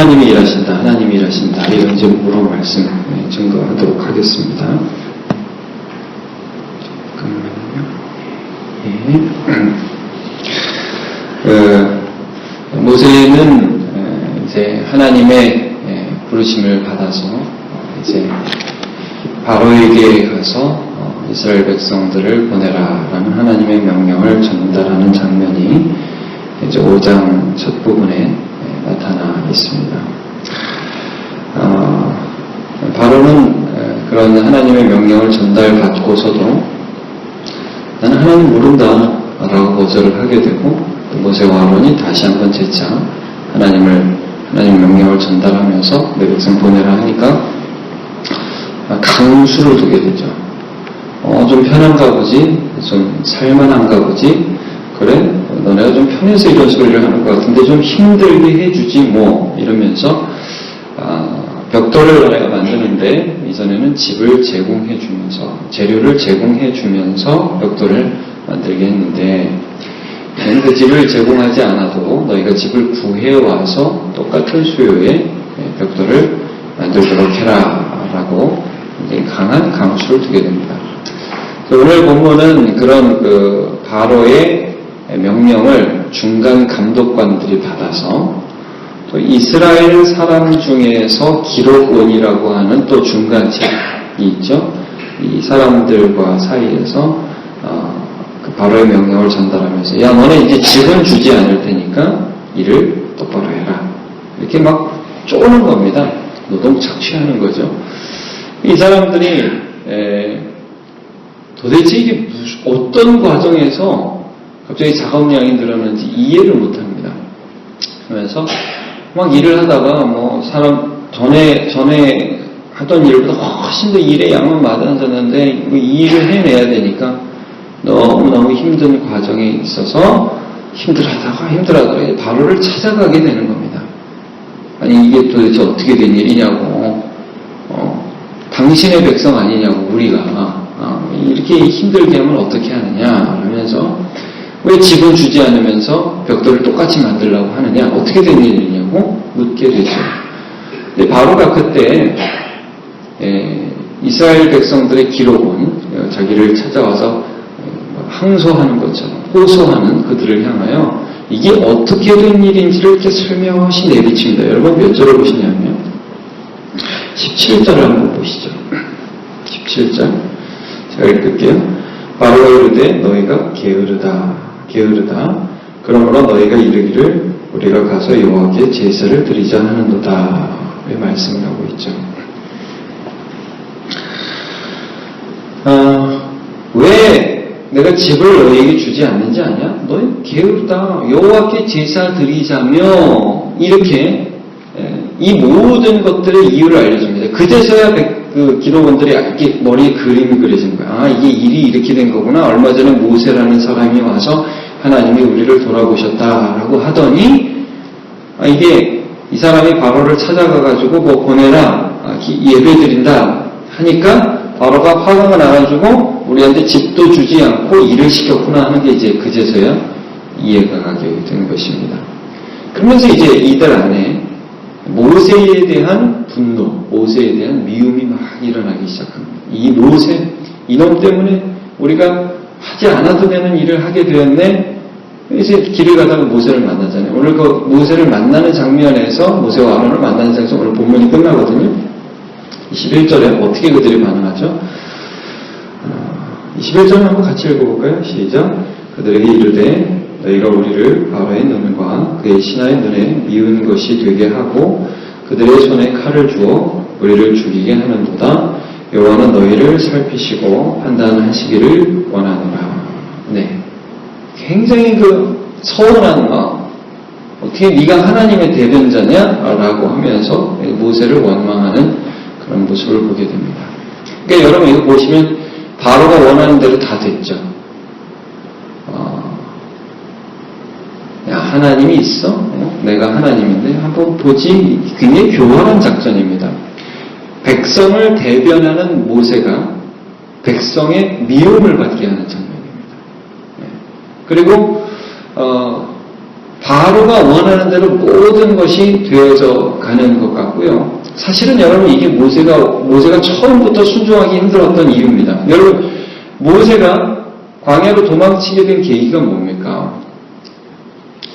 하나님이 일하신다, 하나님이 일하신다, 이런 제목으로 말씀 증거하도록 하겠습니다. 모세는 이제 하나님의 부르심을 받아서 이제 바로에게 가서 이스라엘 백성들을 보내라라는 하나님의 명령을 전달하는 장면이 이제 5장 첫 부분에 나타나 있습니다. 바로는 그런 하나님의 명령을 전달받고서도 나는 하나님 모른다 라고 거절을 하게 되고, 모세와 아론이 다시 한번 재차 하나님 명령을 전달하면서 내 백성 보내라 하니까 강수를 두게 되죠. 좀 편한가 보지, 좀 살만한가 보지, 그래 너네가 좀 편해서 이런 소리를 하는 것 같은데 좀 힘들게 해주지 뭐, 이러면서 벽돌을 너네가 만드는데 이전에는 집을 제공해주면서, 재료를 제공해주면서 벽돌을 만들게 했는데, 그 집을 제공하지 않아도 너희가 집을 구해와서 똑같은 수요의 벽돌을 만들도록 해라 라고 강한 강수를 두게 됩니다. 오늘 본문은 그런 바로의 명령을 중간 감독관들이 받아서 또 이스라엘 사람 중에서 기록원이라고 하는 또 중간책이 있죠. 이 사람들과 사이에서 그 바로의 명령을 전달하면서, 야 너네 이제 집은 주지 않을 테니까 일을 똑바로 해라, 이렇게 막 쪼는 겁니다. 노동 착취하는 거죠. 이 사람들이 도대체 이게 어떤 과정에서 갑자기 작업량이 늘었는지 이해를 못합니다. 그러면서 막 일을 하다가 뭐 사람 전에 하던 일보다 훨씬 더 일의 양은 많아졌는데 이 일을 해내야 되니까 너무너무 힘든 과정에 있어서 힘들어하다가 바로를 찾아가게 되는 겁니다. 아니 이게 도대체 어떻게 된 일이냐고, 당신의 백성 아니냐고, 우리가 이렇게 힘들게 하면 어떻게 하느냐 하면서, 왜 집을 주지 않으면서 벽돌을 똑같이 만들려고 하느냐, 어떻게 된 일이냐고 묻게 되죠. 근데 바로가 그때 이스라엘 백성들의 기록은 자기를 찾아와서 항소하는 것처럼 호소하는 그들을 향하여 이게 어떻게 된 일인지를 이렇게 설명없이 내비칩니다. 여러분 몇 절을 보시냐면 17절을 한번 보시죠. 17절 제가 읽을게요. 바로가 이르되 너희가 게으르다 그러므로 너희가 이르기를 우리가 가서 여호와께 제사를 드리자 하는도다, 왜 말씀을 하고 있죠. 왜 내가 집을 너희에게 주지 않는지 아냐? 너희 게으르다, 여호와께 제사 드리자며, 이렇게 이 모든 것들의 이유를 알려줍니다. 그제서야 그 기록원들이 이렇게 머리에 그림이 그려진 거야. 이게 일이 이렇게 된 거구나. 얼마 전에 모세라는 사람이 와서 하나님이 우리를 돌아보셨다라고 하더니, 이게 이 사람이 바로를 찾아가가지고 뭐 보내라, 예배 드린다 하니까 바로가 화가 나가지고 우리한테 집도 주지 않고 일을 시켰구나 하는 게 이제 그제서야 이해가 가게 된 것입니다. 그러면서 이제 이들 안에 모세에 대한 분노, 모세에 대한 미움이 막 일어나기 시작합니다. 이 모세, 이놈 때문에 우리가 하지 않아도 되는 일을 하게 되었네. 이제 길을 가다가 모세를 만나잖아요. 오늘 그 모세를 만나는 장면에서, 모세와 아론을 만나는 장면에서 오늘 본문이 끝나거든요. 21절에 어떻게 그들이 반응하죠? 21절을 한번 같이 읽어볼까요? 시작. 그들에게 이르되 너희가 우리를 바로의 눈과 그의 신하의 눈에 미운 것이 되게 하고 그들의 손에 칼을 주어 우리를 죽이게 하는도다. 여호와는 너희를 살피시고 판단하시기를 원하노라. 네, 굉장히 서운한 마음, 어떻게 네가 하나님의 대변자냐? 라고 하면서 모세를 원망하는 그런 모습을 보게 됩니다. 그러니까 여러분 이거 보시면 바로가 원하는 대로 다 됐죠. 야, 하나님이 있어? 내가 하나님인데 한번 보지. 굉장히 교활한 작전입니다. 백성을 대변하는 모세가 백성의 미움을 받게 하는 장면입니다. 그리고 바로가 원하는 대로 모든 것이 되어져 가는 것 같고요. 사실은 여러분 이게 모세가 처음부터 순종하기 힘들었던 이유입니다. 여러분 모세가 광야로 도망치게 된 계기가 뭡니까?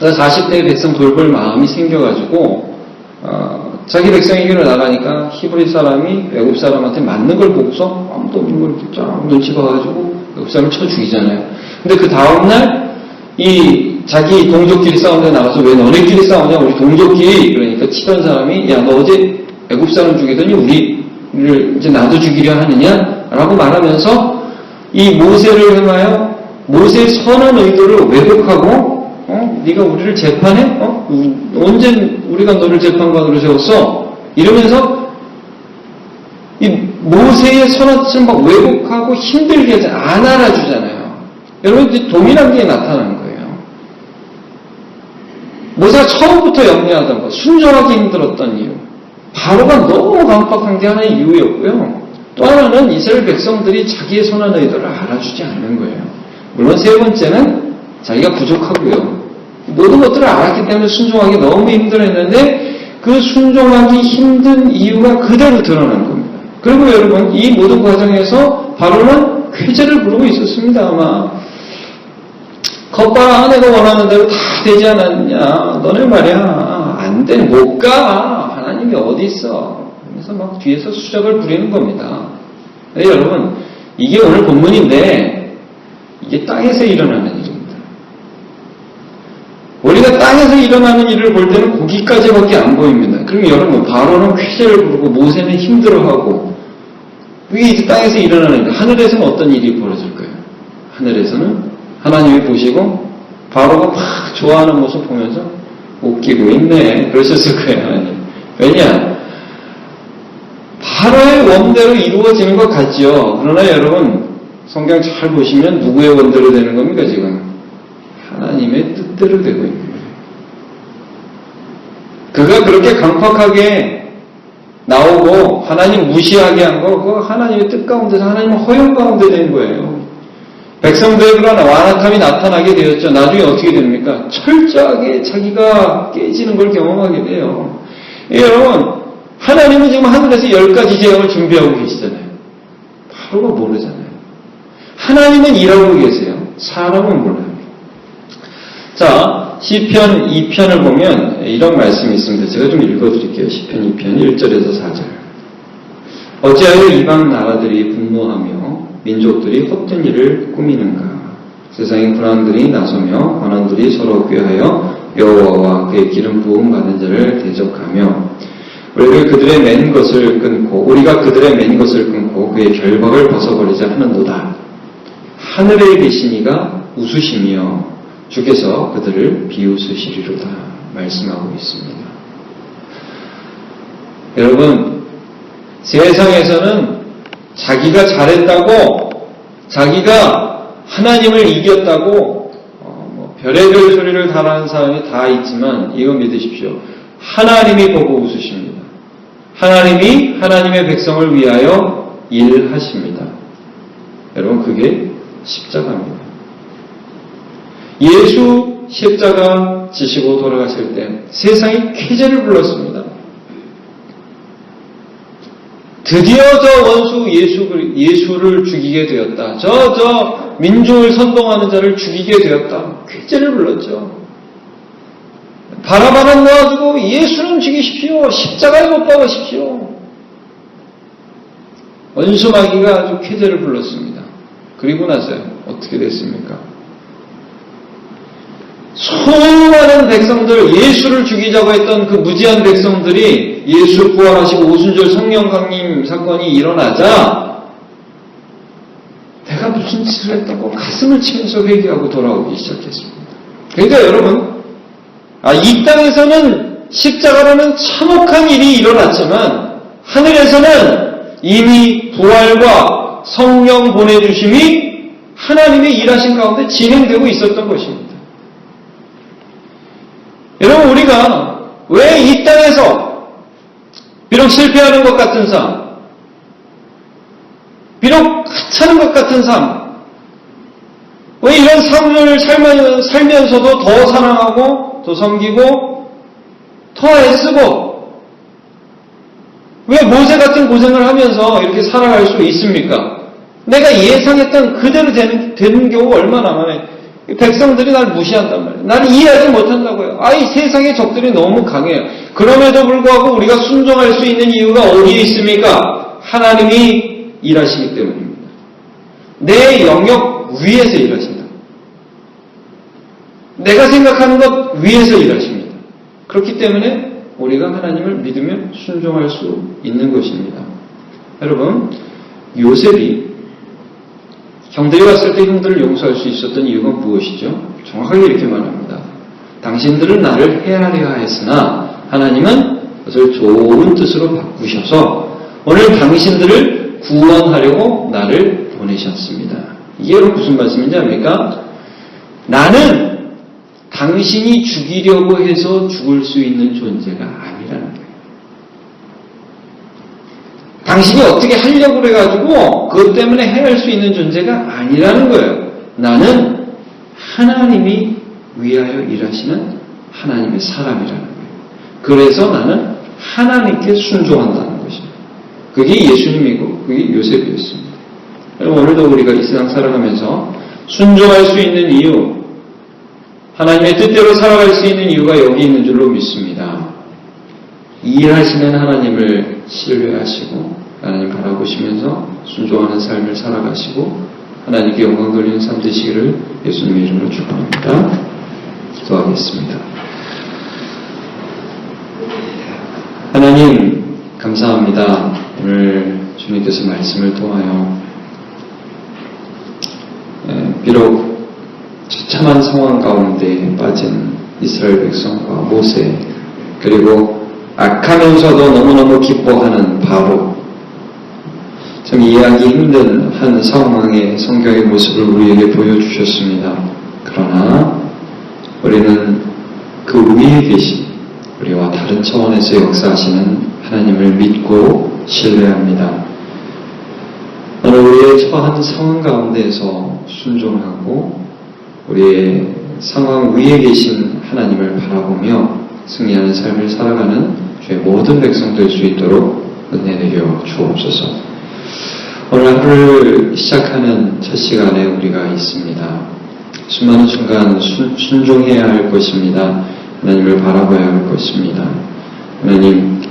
40대의 백성 돌볼 마음이 생겨가지고 자기 백성에게로 나가니까 히브리 사람이 외국 사람한테 맞는 걸 보고서 아무도 없는 걸 쫙 눈치 봐가지고 외국 사람을 쳐 죽이잖아요. 근데 그 다음날 이 자기 동족끼리 싸우는데 나가서 왜 너네끼리 싸우냐? 우리 동족끼리. 그러니까 치던 사람이 야 너 어제 외국 사람 죽이더니 우리를 이제 나도 죽이려 하느냐? 라고 말하면서 이 모세를 향하여 모세의 선한 의도를 왜곡하고 네가 우리를 재판해? 언제 우리가 너를 재판관으로 세웠어? 이러면서 이 모세의 선한 뜻을 막 왜곡하고 힘들게 하지 안 알아주잖아요. 여러분 이제 동일한 게 나타나는 거예요. 모세가 처음부터 염려하던 것, 순종하기 힘들었던 이유, 바로가 너무 강박한 게 하나의 이유였고요. 또 하나는 이스라엘 백성들이 자기의 선한 의도를 알아주지 않는 거예요. 물론 세 번째는 자기가 부족하고요. 모든 것들을 알았기 때문에 순종하기 너무 힘들었는데 그 순종하기 힘든 이유가 그대로 드러난 겁니다. 그리고 여러분 이 모든 과정에서 바로는 쾌재를 부르고 있었습니다. 아마 겉봐라 내가 원하는 대로 다 되지 않았냐. 너네 말이야 안 돼. 못 가. 하나님이 어디 있어. 그래서 막 뒤에서 수작을 부리는 겁니다. 네, 여러분 이게 오늘 본문인데 이게 땅에서 일어나는 일입니다. 우리가 땅에서 일어나는 일을 볼 때는 거기까지밖에 안 보입니다. 그러면 여러분 바로는 쾌재를 부르고 모세는 힘들어하고 이게 이제 땅에서 일어나는 일. 하늘에서는 어떤 일이 벌어질 거예요? 하늘에서는 하나님이 보시고 바로가 막 좋아하는 모습 보면서 웃기고 있네. 그러셨을 거예요. 하나님. 왜냐? 바로의 원대로 이루어지는 것 같지요. 그러나 여러분 성경 잘 보시면 누구의 원대로 되는 겁니까 지금? 하나님의 뜻대로 되고 있는 거예요. 그가 그렇게 강팍하게 나오고 하나님 무시하게 한 거 그거 하나님의 뜻 가운데서 하나님의 허용 가운데 된 거예요. 백성들의 그런 완악함이 나타나게 되었죠. 나중에 어떻게 됩니까? 철저하게 자기가 깨지는 걸 경험하게 돼요. 여러분 하나님은 지금 하늘에서 10가지 재앙을 준비하고 계시잖아요. 바로가 모르잖아요. 하나님은 일하고 계세요. 사람은 몰라요. 자, 시편 2편을 보면 이런 말씀이 있습니다. 제가 좀 읽어드릴게요. 시편 2편 1절에서 4절. 어찌하여 이방 나라들이 분노하며 민족들이 헛된 일을 꾸미는가. 세상의 군왕들이 나서며 관원들이 서로 꾀하여 여호와와 그의 기름 부음 받은 자를 대적하며 우리가 그들의 맨 것을 끊고 그의 결박을 벗어버리자 하는도다. 하늘에 계신 이가 웃으시며 주께서 그들을 비웃으시리로다 말씀하고 있습니다. 여러분 세상에서는 자기가 잘했다고 자기가 하나님을 이겼다고 별의별 소리를 달하는 사람이 다 있지만 이거 믿으십시오. 하나님이 보고 웃으십니다. 하나님이 하나님의 백성을 위하여 일하십니다. 여러분 그게 십자가입니다. 예수 십자가 지시고 돌아가실 때 세상이 쾌재를 불렀습니다. 드디어 저 원수 예수를 죽이게 되었다. 저 민중을 선동하는 자를 죽이게 되었다. 쾌재를 불렀죠. 바라바라 놓아주고 예수는 죽이십시오. 십자가에 못 박으십시오. 원수 마귀가 아주 쾌재를 불렀습니다. 그리고 나서요. 어떻게 됐습니까? 수많은 백성들, 예수를 죽이자고 했던 그 무지한 백성들이 예수 부활하시고 오순절 성령 강림 사건이 일어나자 내가 무슨 짓을 했다고 가슴을 치면서 회개하고 돌아오기 시작했습니다. 그러니까 여러분, 이 땅에서는 십자가라는 참혹한 일이 일어났지만 하늘에서는 이미 부활과 성령 보내주심이 하나님의 일하신 가운데 진행되고 있었던 것입니다. 여러분 우리가 왜 이 땅에서 비록 실패하는 것 같은 삶, 비록 하찮은 것 같은 삶, 왜 이런 삶을 살면서도 더 사랑하고 더 섬기고, 더 애쓰고, 왜 모세 같은 고생을 하면서 이렇게 살아갈 수 있습니까? 내가 예상했던 그대로 되는 경우가 얼마나 많아요. 백성들이 날 무시한단 말이에요. 나는 이해하지 못한다고요. 이 세상의 적들이 너무 강해요. 그럼에도 불구하고 우리가 순종할 수 있는 이유가 어디에 있습니까? 하나님이 일하시기 때문입니다. 내 영역 위에서 일하신다. 내가 생각하는 것 위에서 일하십니다. 그렇기 때문에 우리가 하나님을 믿으며 순종할 수 있는 것입니다. 여러분, 요셉이 형들이 왔을 때 형들을 용서할 수 있었던 이유가 무엇이죠? 정확하게 이렇게 말합니다. 당신들은 나를 헤아려 했으나 하나님은 그것을 좋은 뜻으로 바꾸셔서 오늘 당신들을 구원하려고 나를 보내셨습니다. 이게 여러분 무슨 말씀인지 압니까? 나는 당신이 죽이려고 해서 죽을 수 있는 존재가 아니라는 거예요. 당신이 어떻게 하려고 그래가지고 그것 때문에 해할 수 있는 존재가 아니라는 거예요. 나는 하나님이 위하여 일하시는 하나님의 사람이라는 거예요. 그래서 나는 하나님께 순종한다는 것입니다. 그게 예수님이고 그게 요셉이었습니다. 여러분, 오늘도 우리가 이 세상 살아가면서 순종할 수 있는 이유, 하나님의 뜻대로 살아갈 수 있는 이유가 여기 있는 줄로 믿습니다. 일하시는 하나님을 신뢰하시고 하나님 바라보시면서 순종하는 삶을 살아가시고 하나님께 영광 돌리는 삶 되시기를 예수님의 이름으로 축복합니다. 기도하겠습니다. 하나님 감사합니다. 오늘 주님께서 말씀을 통하여 비록 처참한 상황 가운데 빠진 이스라엘 백성과 모세, 그리고 악하면서도 너무너무 기뻐하는 바로, 참 이해하기 힘든 한 상황의 성경의 모습을 우리에게 보여주셨습니다. 그러나 우리는 그 위에 계신 우리와 다른 차원에서 역사하시는 하나님을 믿고 신뢰합니다. 오늘 우리의 처한 상황 가운데에서 순종하고 우리의 상황 위에 계신 하나님을 바라보며 승리하는 삶을 살아가는 주의 모든 백성 될 수 있도록 은혜 내려 주옵소서. 오늘 하루를 시작하는 첫 시간에 우리가 있습니다. 수많은 순간 순종해야 할 것입니다. 하나님을 바라봐야 할 것입니다. 하나님,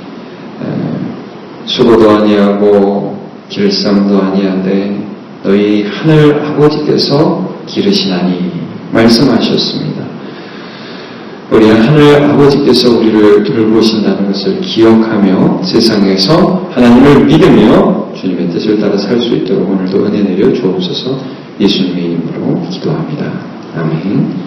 수고도 아니하고 길쌈도 아니하되 너희 하늘 아버지께서 기르시나니 말씀하셨습니다. 우리 하늘 아버지께서 우리를 돌보신다는 것을 기억하며 세상에서 하나님을 믿으며 주님의 뜻을 따라 살 수 있도록 오늘도 은혜 내려 주옵소서. 예수님의 이름으로 기도합니다. 아멘.